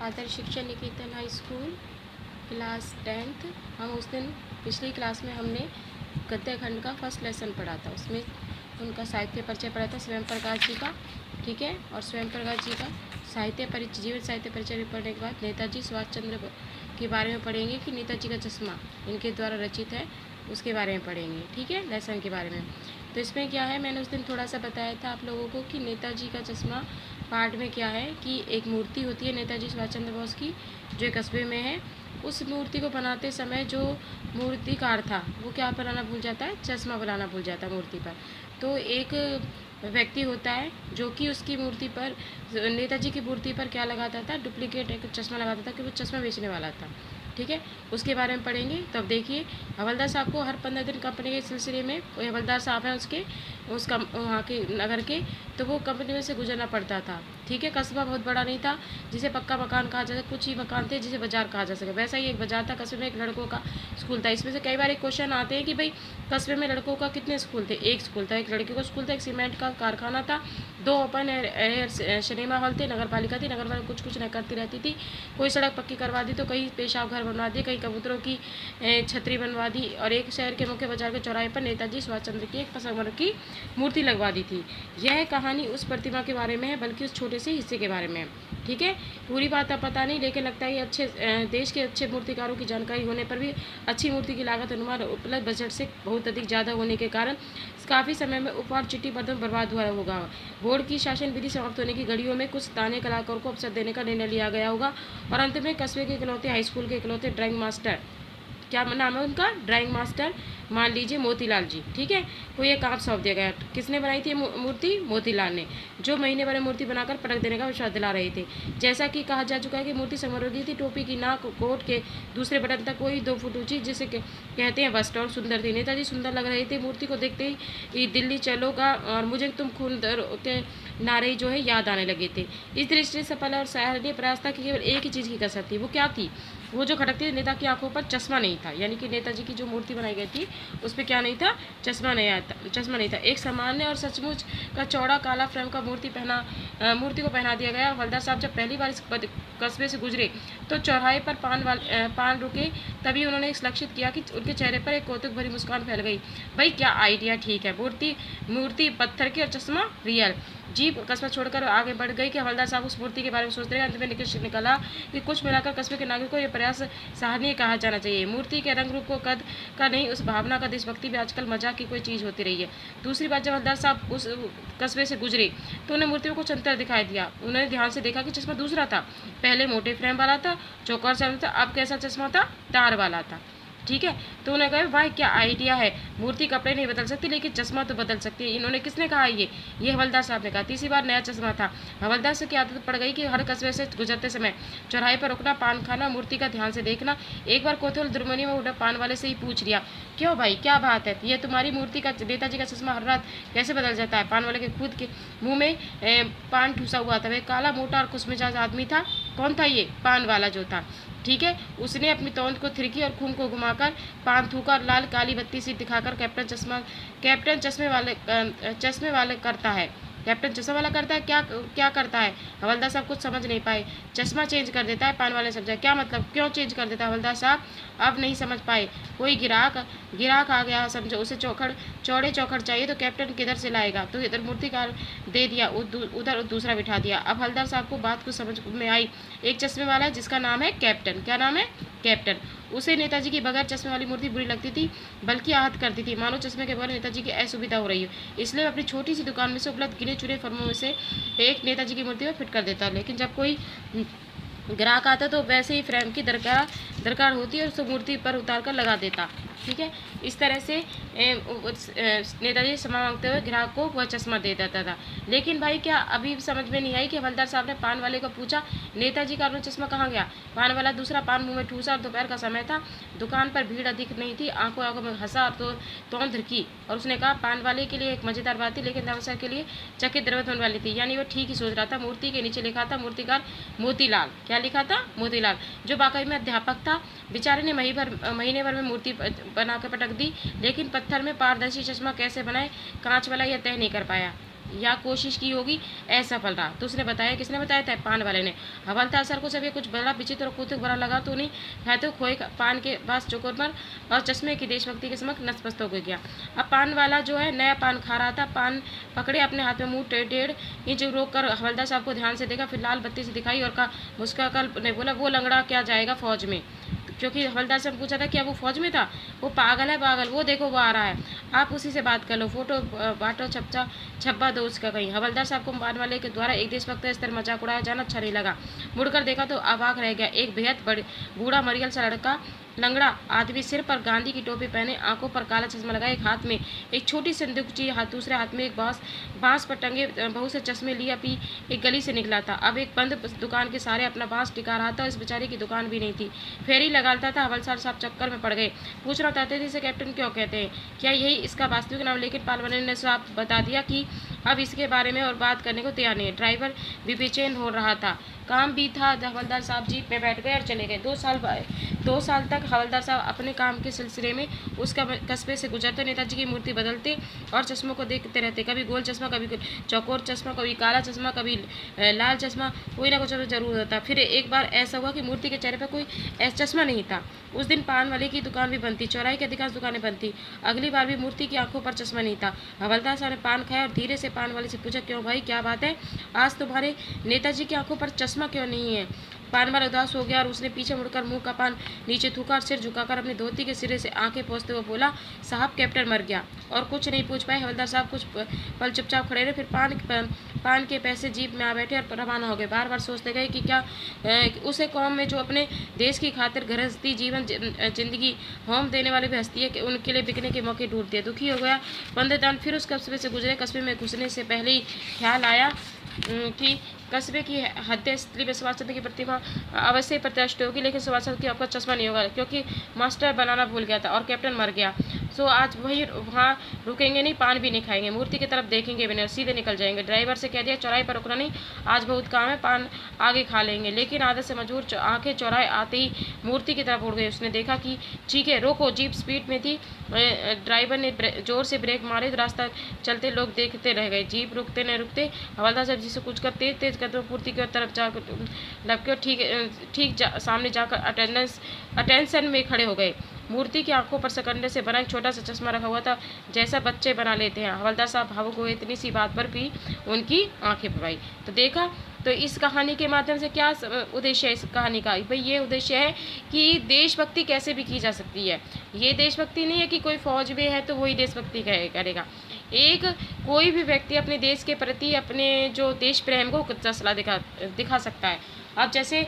आदर्श शिक्षा निकेतन high school class 10th। हम उस दिन पिछली क्लास में हमने गद्य खंड का फर्स्ट लेसन पढ़ा था। उसमें उनका साहित्य परिचय पढ़ा था स्वयं प्रकाश जी का, ठीक है। और स्वयं प्रकाश जी का साहित्य परिचय, जीवन साहित्य परिचय पढ़ने के बाद नेताजी सुभाष चंद्र के बारे में पढ़ेंगे कि नेताजी का चश्मा इनके द्वारा रचित है, उसके बारे में पढ़ेंगे, ठीक है, लेसन के बारे में। तो इसमें क्या है, मैंने उस दिन थोड़ा सा बताया था आप लोगों को कि नेताजी का चश्मा पार्ट में क्या है कि एक मूर्ति होती है नेताजी सुभाष चंद्र बोस की, जो एक कस्बे में है। उस मूर्ति को बनाते समय जो मूर्तिकार था वो क्या बनाना भूल जाता है, चश्मा बनाना भूल जाता है मूर्ति पर। तो एक व्यक्ति होता है जो कि उसकी मूर्ति पर, नेताजी की मूर्ति पर क्या लगाता था, डुप्लीकेट एक चश्मा लगाता था कि वो चश्मा बेचने वाला था, ठीक है। उसके बारे में पढ़ेंगे। तो अब देखिए, हवलदार साहब को हर 15 दिन कंपनी के सिलसिले में, कोई हवलदार साहब हैं उसके वहाँ के नगर के, तो वो कंपनी में से गुजरना पड़ता था, ठीक है। कस्बा बहुत बड़ा नहीं था जिसे पक्का मकान कहा जा सके, कुछ ही मकान थे जिसे बाजार कहा जा सके। वैसा ही एक बाजार था, कस्बे में एक लड़कों का स्कूल था। इसमें से कई बार एक क्वेश्चन आते हैं कि भाई कस्बे में लड़कों का कितने स्कूल थे। एक स्कूल था, एक लड़कियों का स्कूल था, एक सीमेंट का कारखाना था, 2 ओपन एयर सिनेमा हॉल थे, नगर पालिका थी, नगर पालिका कुछ नहीं करती रहती थी। कोई सड़क पक्की करवा दी तो कहीं पेशाब घर बनवा दिए, कहीं कबूतरों की छतरी बनवा दी, और एक शहर के मुख्य बाजार के चौराहे पर नेताजी सुभाष चंद्र की एक संगमरमर की मूर्ति लगवा दी थी। यह कहानी उस प्रतिमा के बारे में है, बल्कि उस छोटे से हिस्से के बारे में है, ठीक है। पूरी बात अब पता नहीं, लेकिन लगता है अच्छे देश के अच्छे मूर्तिकारों की जानकारी होने पर भी अच्छी मूर्ति की लागत अनुमान उपलब्ध बजट से बहुत अधिक ज़्यादा होने के कारण काफ़ी समय में उपहार चिट्ठी बदल बर्बाद हुआ होगा। बोर्ड की शासन विधि समाप्त होने की घड़ियों में कुछ स्थानीय कलाकारों को अवसर देने का निर्णय लिया गया होगा, और अंत में कस्बे के इकलौते हाई स्कूल के इकलौते ड्राइंग मास्टर, क्या नाम है उनका, ड्राइंग मास्टर मान लीजिए मोतीलाल जी, ठीक है, को ये काम सौंप दिया गया। किसने बनाई थी मूर्ति, मोतीलाल ने, जो महीने भर मूर्ति बनाकर पटक देने का विश्वास दिला रहे थे। जैसा कि कहा जा चुका है कि मूर्ति समृद्धि थी, टोपी की नाक कोट के दूसरे बटन तक कोई 2 फुट ऊंची, जिसे कहते हैं बस्ट, और सुंदर थी। नेताजी सुंदर लग रहे थे। मूर्ति को देखते ही दिल्ली चलोगा और मुझे तुम खून के नारे जो है याद आने लगे थे। इस दृष्टि से सफल और सराहनीय प्रयास था कि केवल एक ही चीज़ की कसर थी। वो क्या थी, वो जो खटकती थी, नेता की आंखों पर चश्मा नहीं था। यानी कि नेताजी की जो मूर्ति बनाई गई थी उस पर क्या नहीं था, चश्मा नहीं था। एक सामान्य और सचमुच का चौड़ा काला फ्रेम का मूर्ति को पहना दिया गया। हवलदार साहब जब पहली बार इस कस्बे से गुजरे तो चौराहे पर पान रुके, तभी उन्होंने लक्षित किया कि उनके चेहरे पर एक कौतुक भरी मुस्कान फैल गई। भाई क्या आइडिया, ठीक है। मूर्ति पत्थर की और चश्मा रियल। जीप कस्बा छोड़कर आगे बढ़ गई कि हवलदार साहब उस मूर्ति के बारे में सोचते रहे। अंत में निकला कि कुछ मिलाकर कस्बे के नागरिकों को यह प्रयास सराहनीय कहा जाना चाहिए। मूर्ति के रंग रूप को कद का नहीं, उस भावना का, देशभक्ति भी आजकल मजाक की कोई चीज़ होती रही है। दूसरी बात, जब हवलदार साहब उस कस्बे से गुजरे तो उन्हें मूर्ति को कुछ अंतर दिखाई दिया। उन्होंने ध्यान से देखा कि चश्मा दूसरा था। पहले मोटे फ्रेम वाला था, चौकोर चश्मा था, अब कैसा चश्मा था, तार वाला था, ठीक है। तो उन्होंने कहा भाई क्या आइडिया है, मूर्ति कपड़े नहीं बदल सकती लेकिन चश्मा तो बदल सकती है। इन्होंने, किसने कहा, ये हवलदार साहब ने कहा। तीसरी बार नया चश्मा था। हवलदार से की आदत पड़ गई कि हर कस्बे से गुजरते समय चौराहे पर रुकना, पान खाना, मूर्ति का ध्यान से देखना। एक बार कोतवाल दुर्मनी में उड़ा पान वाले से ही पूछ लिया, क्यों भाई क्या बात है, ये तुम्हारी मूर्ति का, नेताजी का चश्मा हर रात कैसे बदल जाता है। पान वाले के खुद के मुँह में पान ठूसा हुआ था। वह काला मोटा और खुशमिजाज आदमी था। कौन था ये, पान वाला जो था, ठीक है। उसने अपनी तोंद को थिरकी और खून को घुमाकर पान थूका और लाल काली बत्ती सी दिखाकर कैप्टन चश्मे वाले करता है। कैप्टन चश्मा वाला करता है, क्या करता है। हवलदार साहब कुछ समझ नहीं पाए। चश्मा चेंज कर देता है, पान वाले समझा। क्या मतलब, क्यों चेंज कर देता है हवलदार साहब, अब नहीं समझ पाए। कोई गिराक आ गया समझो, उसे चौड़े चौखड़ चाहिए तो कैप्टन किधर से लाएगा। तो इधर मूर्तिकार दे दिया, उधर दूसरा बिठा दिया। अब हवलदार साहब को बात कुछ समझ में आई। एक चश्मे वाला है जिसका नाम है कैप्टन। क्या नाम है, कैप्टन। उसे नेताजी की बगैर चश्मे वाली मूर्ति बुरी लगती थी, बल्कि आहत करती थी, मानो चश्मे के बगैर नेताजी की असुविधा हो रही है। इसलिए अपनी छोटी सी दुकान में से उपलब्ध गिने चुने फर्मों में से एक नेताजी की मूर्ति में फिट कर देता। लेकिन जब कोई ग्राहक आता तो वैसे ही फ्रेम की दरकार होती है और उसे मूर्ति पर उतार कर लगा देता, ठीक है। इस तरह से नेताजी क्षमा मांगते हुए ग्राहक को वह चश्मा दे देता था। लेकिन भाई क्या अभी समझ में नहीं आई कि हवलदार साहब ने पान वाले को पूछा, नेताजी का चश्मा कहाँ गया। पान वाला दूसरा पान मुंह में ठूसा और दोपहर का समय था। दुकान पर भीड़ अधिक नहीं थी। आंखों में हंसा और तौंद धिरकी, और उसने कहा पान वाले के लिए एक मजेदार बात थी, लेकिन धर्मसर के लिए चकित द्रवत होने वाली थी। यानी वह ठीक ही सोच रहा था। मूर्ति के नीचे लिखा था मूर्तिकार मोतीलाल। क्या लिखा था, मोतीलाल, जो वाकई में अध्यापक था। बेचारे ने महीने भर में मूर्ति बनाकर पटक दी, लेकिन पत्थर में पारदर्शी चश्मा कैसे बनाए, कांच वाला, यह तय नहीं कर पाया। या कोशिश की होगी, असफल रहा। तो उसने बताया, किसने बताया था? पान वाले ने। हवलदार सर को जब ये कुछ बड़ा विचित्र और कौतुक भरा लगा तो उन्हें है तो खोए पान के पास चौकोर पर और चश्मे की देशभक्ति के समक्ष नतमस्तक हो गया। अब पान वाला जो है नया पान खा रहा था, पान पकड़े अपने हाथ में मुंह 1.5 इंच रोक कर हवलदार साहब को ध्यान से देखा, फिर लाल बत्ती से दिखाई और कहा, मुस्कुराकर ने बोला, वो लंगड़ा क्या जाएगा फौज में? क्योंकि हवलदार से पूछा था क्या वो फौज में था? वो पागल है पागल, वो देखो वो आ रहा है, आप उसी से बात कर लो, फोटो बांटो, छप्पा दो उसका कहीं। हवलदार साहब को पान वाले के द्वारा एक देशभक्त इस तरह मजाक उड़ाया जाना अच्छा नहीं लगा। मुड़कर देखा तो अवाक रह गया। एक बेहद बड़े बूढ़ा मरियल सा लड़का, लंगड़ा आदमी, सिर पर गांधी की टोपी पहने, आंखों पर काला चश्मा लगाए, एक हाथ में एक छोटी संदूकची, दूसरे हाथ में एक बांस पर टंगे बहुत से चश्मे लिए अपनी एक गली से निकला था। अब एक बंद दुकान के सारे अपना बांस टिका रहा था। इस बेचारे की दुकान भी नहीं थी, फेरी लगाता था। हवलदार साहब चक्कर में पड़ गए, पूछना चाहते थे इसे कैप्टन क्यों कहते हैं, क्या यही इसका वास्तविक नाम? लेकिन पालवाने ने साहब बता दिया कि अब इसके बारे में और बात करने को तैयार नहीं है। ड्राइवर भी बेचैन हो रहा था, काम भी था। हवलदार साहब जीप में बैठ गए और चले गए। 2 साल तक हवलदार साहब अपने काम के सिलसिले में उसका कस्बे से गुजरते, नेताजी की मूर्ति बदलते और चश्मों को देखते रहते। कभी गोल चश्मा, कभी चौकोर चश्मा, कभी काला चश्मा, कभी लाल चश्मा, कोई ना कुछ जरूर होता। फिर एक बार ऐसा हुआ कि मूर्ति के चेहरे पर कोई ऐसा चश्मा नहीं था। उस दिन पान वाले की दुकान भी बंद थी, चौराहे की अधिकांश दुकानें बंद थी। अगली बार भी मूर्ति की आंखों पर चश्मा नहीं था। हवलदार साहब ने पान खाया और धीरे से पान वाले से पूछा, क्यों भाई क्या बात है, आज तुम्हारे नेताजी की आंखों पर चश्मा क्यों नहीं है? पान वाला उदास हो गया और उसने पीछे मुड़कर मुंह का पान नीचे थूका और सिर झुकाकर अपनी धोती के सिरे से आंखें पोंछते हुए बोला, साहब कैप्टन मर गया। और कुछ नहीं पूछ पाए हवलदार साहब। कुछ पल चुपचाप खड़े रहे, फिर पान के पैसे जीप में आ बैठे और रवाना हो गए। बार बार सोचते गए कि क्या उसे कौम में जो अपने देश की खातिर गृहस्थी जीवन जिंदगी होम देने वाली भी हस्ती है कि उनके लिए बिकने के मौके ढूंढती है। दुखी हो गया 15 दिन फिर उस कस्बे से गुजरे। कस्बे में घुसने से पहले ही ख्याल आया कि कस्बे की हत्या स्त्री में सुभाष चंद्र की प्रतिमा अवश्य प्रतिष्ठित होगी, लेकिन सुभाष चंद्र की आपका चश्मा नहीं होगा क्योंकि मास्टर बनाना भूल गया था और कैप्टन मर गया। सो आज वहाँ रुकेंगे नहीं, पान भी नहीं खाएंगे, मूर्ति की तरफ देखेंगे भी नहीं, सीधे निकल जाएंगे। ड्राइवर से कह दिया चौराहे पर रुकना नहीं, आज बहुत काम है, पान आगे खा लेंगे। लेकिन आदत से मजबूर आंखें चौराहे आते ही मूर्ति की तरफ उड़ गई। उसने देखा कि ठीक है रोको, जीप स्पीड में थी। ड्राइवर ने जोर से ब्रेक मारे तो रास्ता चलते लोग देखते रह गए। जीप रुकते न रुकते हवलदार साहब जिसे कुछ कर तेज कदम मूर्ति की तरफ जाकर लपके ठीक सामने जाकर अटेंशन में खड़े हो गए। मूर्ति की आंखों पर सकंडे से बना एक छोटा सा चश्मा रखा हुआ था, जैसा बच्चे बना लेते हैं। हवलदार साहब भावुक हुए, इतनी सी बात पर भी उनकी आंखें भर। तो देखा, तो इस कहानी के माध्यम से क्या उद्देश्य है इस कहानी का? भाई ये उद्देश्य है कि देशभक्ति कैसे भी की जा सकती है। ये देशभक्ति नहीं है कि कोई फौज में है तो वही देशभक्ति करेगा। एक कोई भी व्यक्ति अपने देश के प्रति अपने जो देश प्रेम को सच्चा दिखा सकता है। अब जैसे